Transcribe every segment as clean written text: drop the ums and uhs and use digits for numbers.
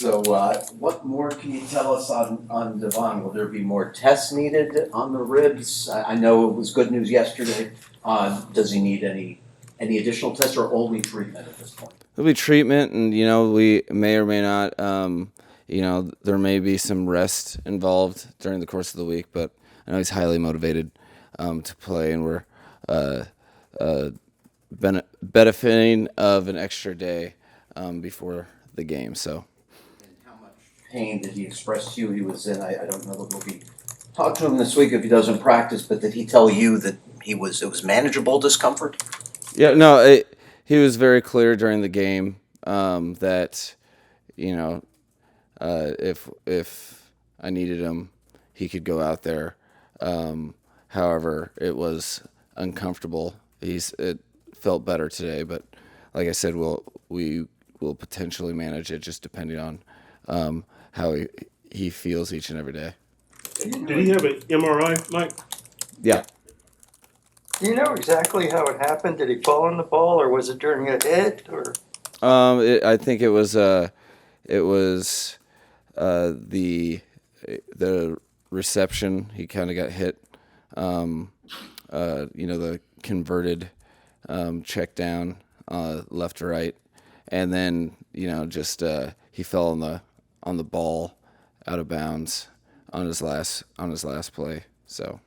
So what more can you tell us on Devon? Will there be more tests needed on the ribs? I know it was good news yesterday. Does he need any additional tests or only treatment at this point? There'll be treatment, and we may or may not. There may be some rest involved during the course of the week, but I know he's highly motivated to play, and we're benefiting of an extra day before the game. So. And how much pain did he express to you he was in? I don't know that we'll be talk to him this week if he doesn't practice, but did he tell you that it was manageable discomfort? Yeah, no, he was very clear during the game that, if I needed him, he could go out there. However, it was uncomfortable. It felt better today, but like I said, we will potentially manage it just depending on how he feels each and every day. Did he have an MRI, Mike? Yeah. Do you know exactly how it happened? Did he fall on the ball, or was it during a hit, or? I think it was the reception. He kind of got hit. The converted check down left to right, and then he fell on the ball out of bounds on his last play. So.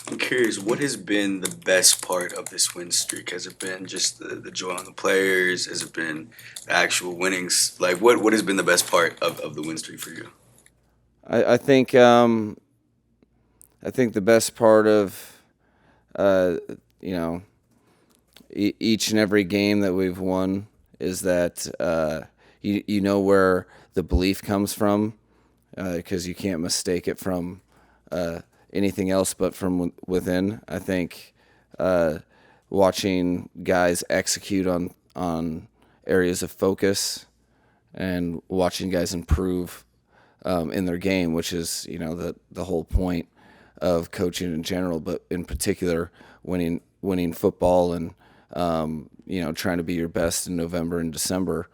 I'm curious, what has been the best part of this win streak? Has it been just the joy on the players? Has it been the actual winnings? Like, what has been the best part of the win streak for you? I think the best part of each and every game that we've won is that you know where the belief comes from, because you can't mistake it from anything else but from within. I think watching guys execute on areas of focus and watching guys improve in their game, which is the whole point of coaching in general, but in particular winning football and trying to be your best in November and December,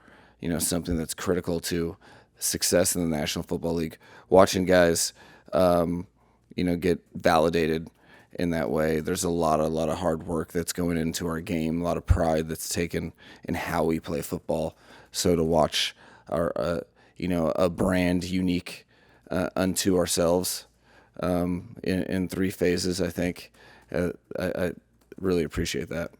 something that's critical to success in the National Football League. Watching guys get validated in that way. There's a lot of hard work that's going into our game, a lot of pride that's taken in how we play football. So to watch our a brand unique unto ourselves in three phases, I think I really appreciate that.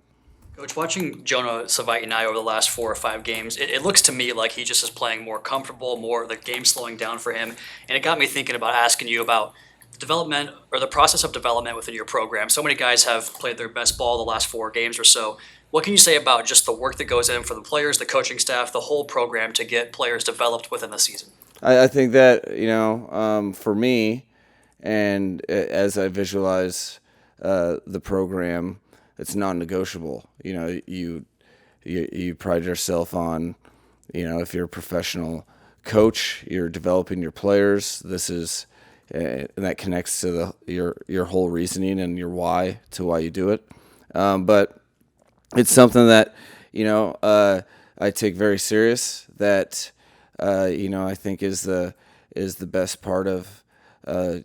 Coach, watching Jonah Savaitinai over the last 4 or 5 games, it looks to me like he just is playing more comfortable, more the game slowing down for him. And it got me thinking about asking you about development or the process of development within your program. So many guys have played their best ball the last 4 games or so. What can you say about just the work that goes in for the players, the coaching staff, the whole program to get players developed within the season? I think that, for me, and as I visualize the program, it's non-negotiable. You pride yourself on, if you're a professional coach, you're developing your players. This is and that connects to your whole reasoning and your why you do it. But it's something that I take very serious. That I think is the best part of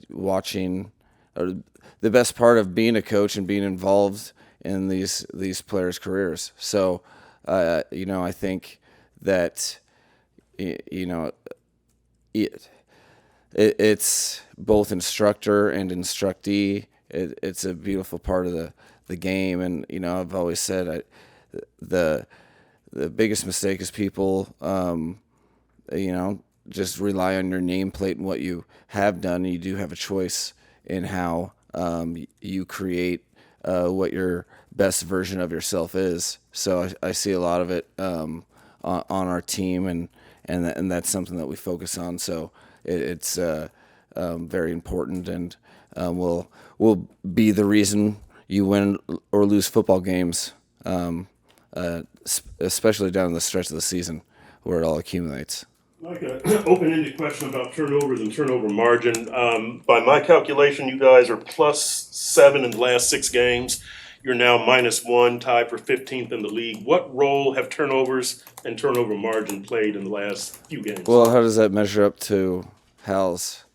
watching, or the best part of being a coach and being involved in these players' careers. So I think that it's both instructor and instructee. It's a beautiful part of the game, and I've always said the biggest mistake is people just rely on your nameplate and what you have done. You do have a choice in how you create what your best version of yourself is. So I see a lot of it on our team, and that's something that we focus on. So it's very important, and will be the reason you win or lose football games, especially down the stretch of the season where it all accumulates. Like an open-ended question about turnovers and turnover margin. By my calculation, you guys are +7 in the last 6 games. You're now -1, tied for 15th in the league. What role have turnovers and turnover margin played in the last few games? Well, how does that measure up to Hal's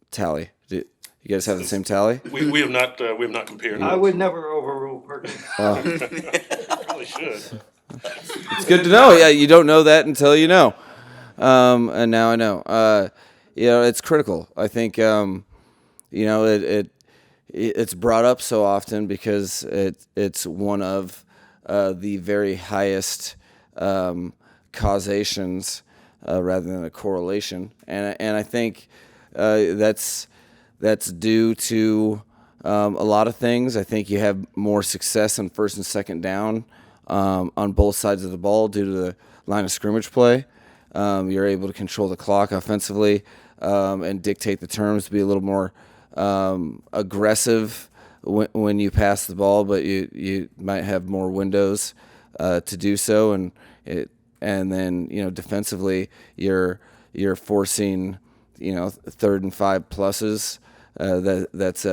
tally? You guys have the same tally? We have not compared. I would never overrule Perkins. Probably should. It's good to know. Yeah, you don't know that until you know. And now I know. It's critical. I think it's brought up so often because it's one of the very highest causations rather than a correlation, and I think that's due to a lot of things. I think you have more success on first and second down on both sides of the ball due to the line of scrimmage play. You're able to control the clock offensively and dictate the terms, be a little more aggressive when you pass the ball, but you might have more windows to do so, and then defensively you're forcing 3rd and 5 pluses. That's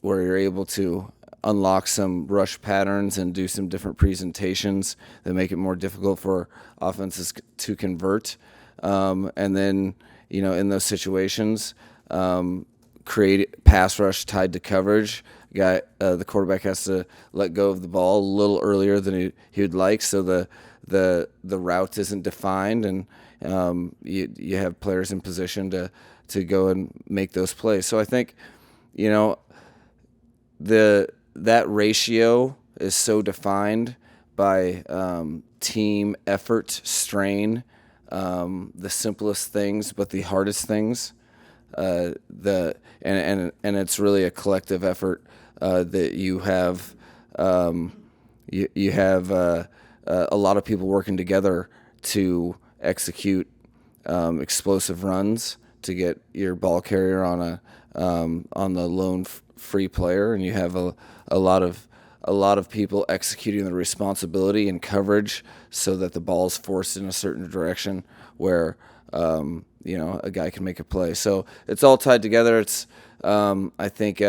where you're able to unlock some rush patterns and do some different presentations that make it more difficult for offenses to convert. And then, in those situations, create pass rush tied to coverage. The quarterback has to let go of the ball a little earlier than he would like, so the route isn't defined, and you have players in position to go and make those plays. So I think, that ratio is so defined by team effort, strain, the simplest things, but the hardest things. And it's really a collective effort that you have. You have a lot of people working together to execute explosive runs to get your ball carrier on the lone free player, and you have a lot of people executing the responsibility and coverage so that the ball is forced in a certain direction where a guy can make a play. So it's all tied together. It's I think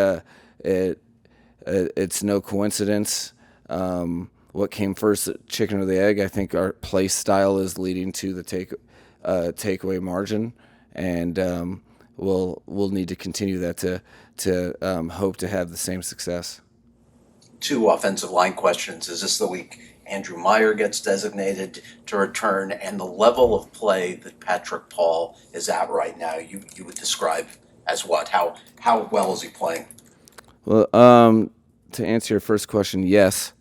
it's no coincidence what came first, the chicken or the egg. I think our play style is leading to the takeaway margin, and we'll need to continue that to hope to have the same success. 2 offensive line questions. Is this the week Andrew Meyer gets designated to return, and the level of play that Patrick Paul is at right now, you would describe as what? How well is he playing? Well, to answer your first question, yes.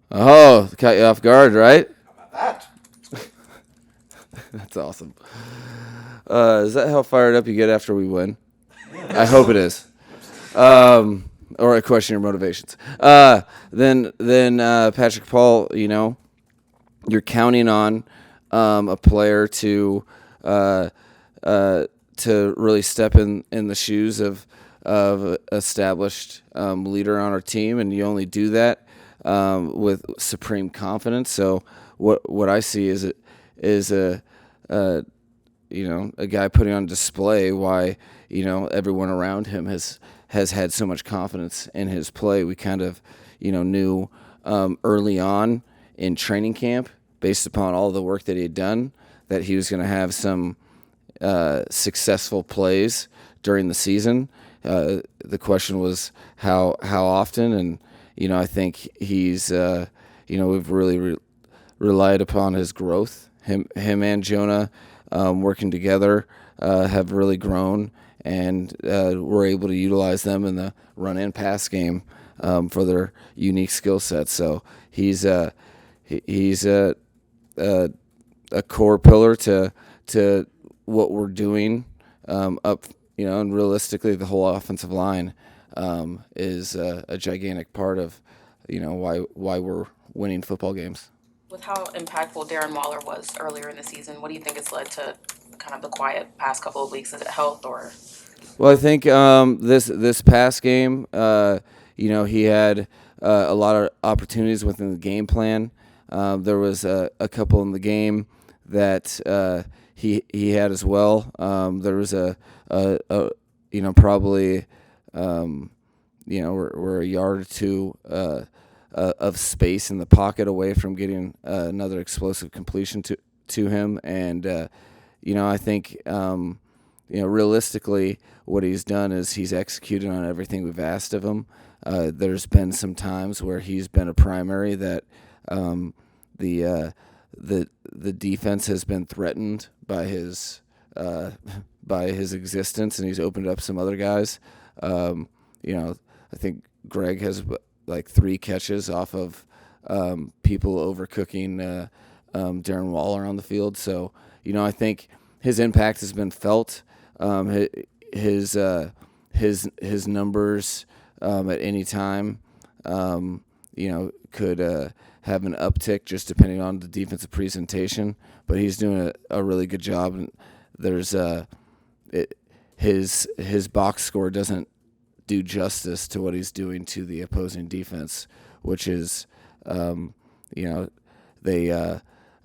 Oh, caught you off guard, right? How about that? That's awesome. Is that how fired up you get after we win? I hope it is. Or I question your motivations. Then Patrick Paul, you're counting on a player to really step in the shoes of established leader on our team, and you only do that with supreme confidence. So what I see is a guy putting on display why everyone around him has had so much confidence in his play. We kind of knew early on in training camp, based upon all the work that he had done, that he was going to have some successful plays during the season. The question was how often, and I think he's we've really relied upon his growth. Him and Jonah working together have really grown, and we're able to utilize them in the run and pass game for their unique skill sets. So he's a core pillar to what we're doing up, and realistically the whole offensive line is a gigantic part of why we're winning football games. With how impactful Darren Waller was earlier in the season, what do you think has led to kind of the quiet past couple of weeks? Is it health or? Well, I think this past game, he had a lot of opportunities within the game plan. There was a couple in the game that he had as well. There was probably we're a yard or two of space in the pocket away from getting another explosive completion to him. And, I think, realistically, what he's done is he's executed on everything we've asked of him. There's been some times where he's been a primary that the defense has been threatened by his existence, and he's opened up some other guys. I think Greg has like 3 catches off of people overcooking Darren Waller on the field. So, I think his impact has been felt. His numbers at any time, could have an uptick just depending on the defensive presentation. But he's doing a really good job. And there's his box score doesn't do justice to what he's doing to the opposing defense, which is, I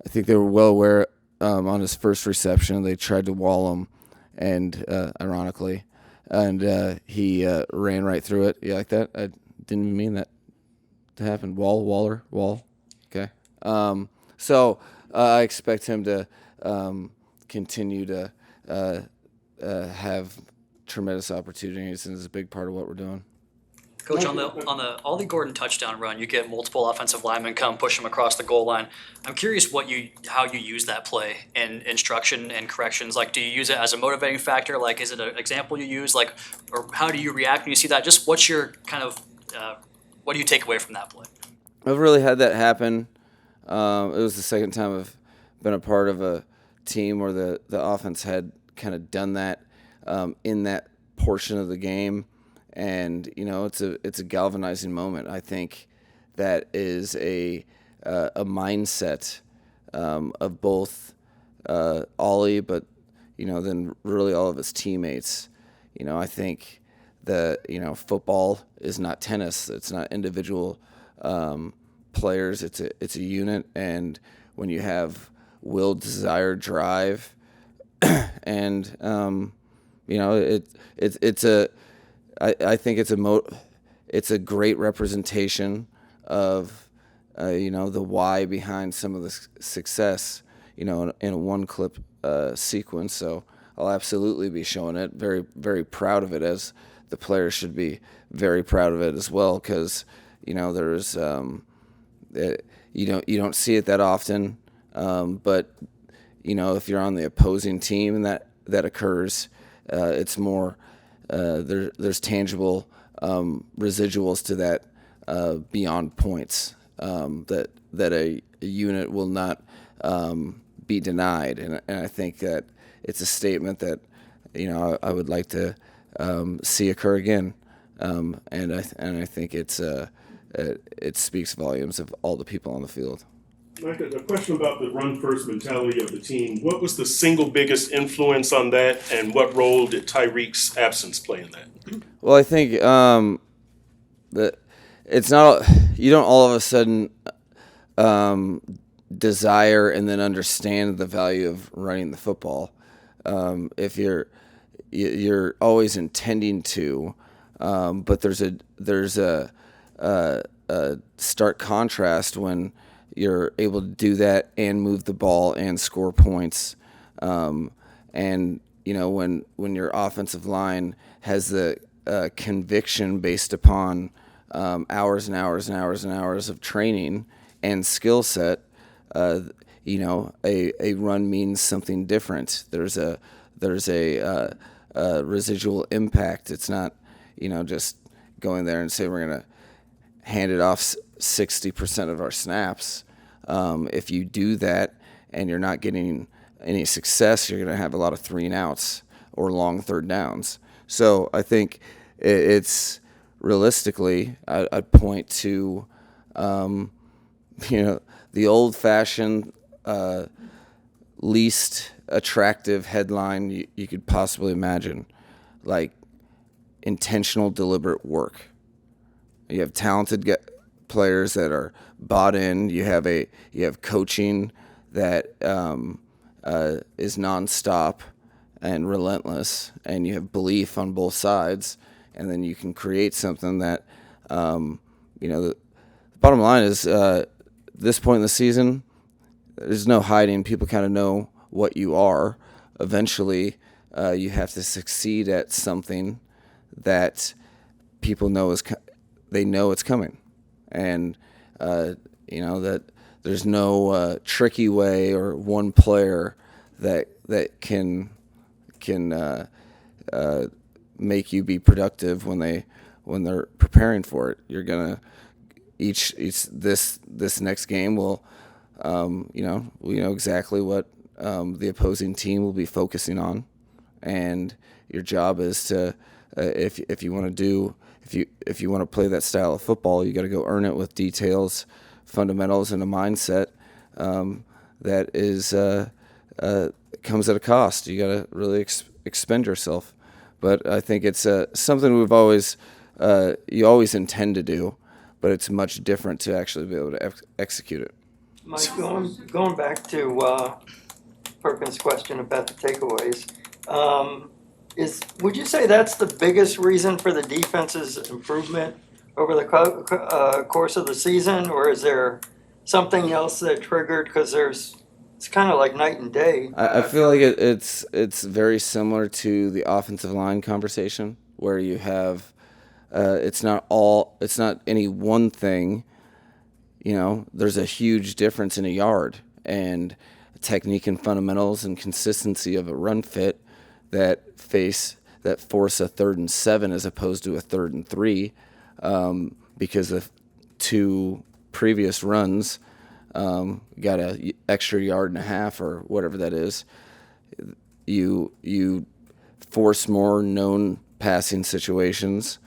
think they were well aware on his first reception. They tried to wall him, and ironically, and he ran right through it. You like that? I didn't mean that to happen. Waller. Okay. So I expect him to continue to have tremendous opportunities, and is a big part of what we're doing. Coach, on the Ollie Gordon touchdown run, you get multiple offensive linemen come push him across the goal line. I'm curious how you use that play in instruction and corrections. Like, do you use it as a motivating factor? Like, is it an example you use? Like, or how do you react when you see that? Just what's your kind of what do you take away from that play? I've really had that happen. It was the second time I've been a part of a team where the offense had kind of done that in that portion of the game. And it's a galvanizing moment. I think that is a mindset of both Ollie, but then really all of his teammates. I think that football is not tennis. It's not individual players. It's a unit, and when you have will, desire, drive, and I think it's a great representation of the why behind some of the success in a one clip sequence. So I'll absolutely be showing it. Very, very proud of it, as the players should be very proud of it as well, because there's you don't see it that often, but if you're on the opposing team and that occurs, it's more. There's tangible residuals to that beyond points that a unit will not be denied, and I think that it's a statement that I would like to see occur again, and I think it speaks volumes of all the people on the field. Mike, a question about the run-first mentality of the team. What was the single biggest influence on that, and what role did Tyreek's absence play in that? Well, I think that it's not. You don't all of a sudden desire and then understand the value of running the football. If you're always intending to, but there's a stark contrast when you're able to do that and move the ball and score points. And when your offensive line has the conviction based upon hours and hours and hours and hours of training and skill set, a run means something different. There's a residual impact. It's not just going there and say we're gonna hand it off 60% of our snaps. If you do that and you're not getting any success, you're going to have a lot of 3 and outs or long third downs. So I think it's realistically, I'd point to, the old-fashioned, least attractive headline you could possibly imagine, like intentional, deliberate work. You have talented players that are bought in. You have coaching that is nonstop and relentless, and you have belief on both sides. and then you can create something that, the bottom line is, this point in the season, there's no hiding. People kind of know what you are. Eventually, you have to succeed at something that people know they know it's coming, and that there's no tricky way or one player that can make you be productive when they're preparing for it. You're gonna this next game will, we know exactly what the opposing team will be focusing on, and your job is to if you want to play that style of football, you got to go earn it with details, fundamentals, and a mindset that is comes at a cost. You got to really expend yourself. But I think it's something we've always you always intend to do, but it's much different to actually be able to execute it. Mike, going back to Perkins' question about the takeaways, would you say that's the biggest reason for the defense's improvement over the course of the season, or is there something else that triggered? Because it's kind of like night and day. I feel like it's very similar to the offensive line conversation, where you have it's not any one thing. There's a huge difference in a yard, and technique and fundamentals and consistency of a run fit that force a 3rd and 7 as opposed to a 3rd and 3, because of 2 previous runs got a extra yard and a half or whatever that is. You force more known passing situations.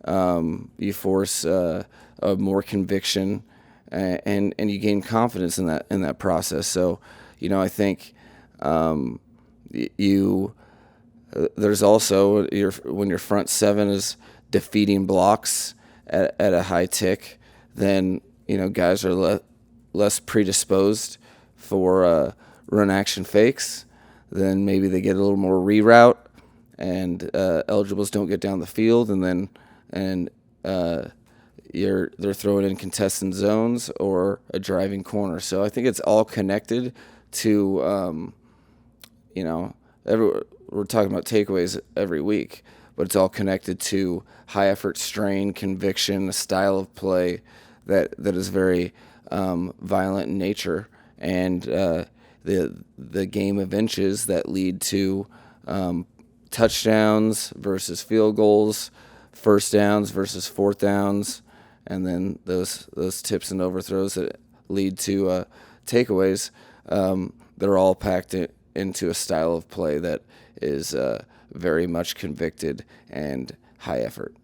You force more conviction, and you gain confidence in that process. So, I think there's also when your front 7 is defeating blocks at a high tick, then guys are less predisposed for run action fakes. Then maybe they get a little more reroute, and eligibles don't get down the field, and they're throwing in contested zones or a driving corner. So I think it's all connected to we're talking about takeaways every week, but it's all connected to high effort, strain, conviction, a style of play that is very violent in nature, and the game of inches that lead to touchdowns versus field goals, first downs versus fourth downs, and then those tips and overthrows that lead to takeaways. They're all packed into a style of play that is very much convicted and high effort.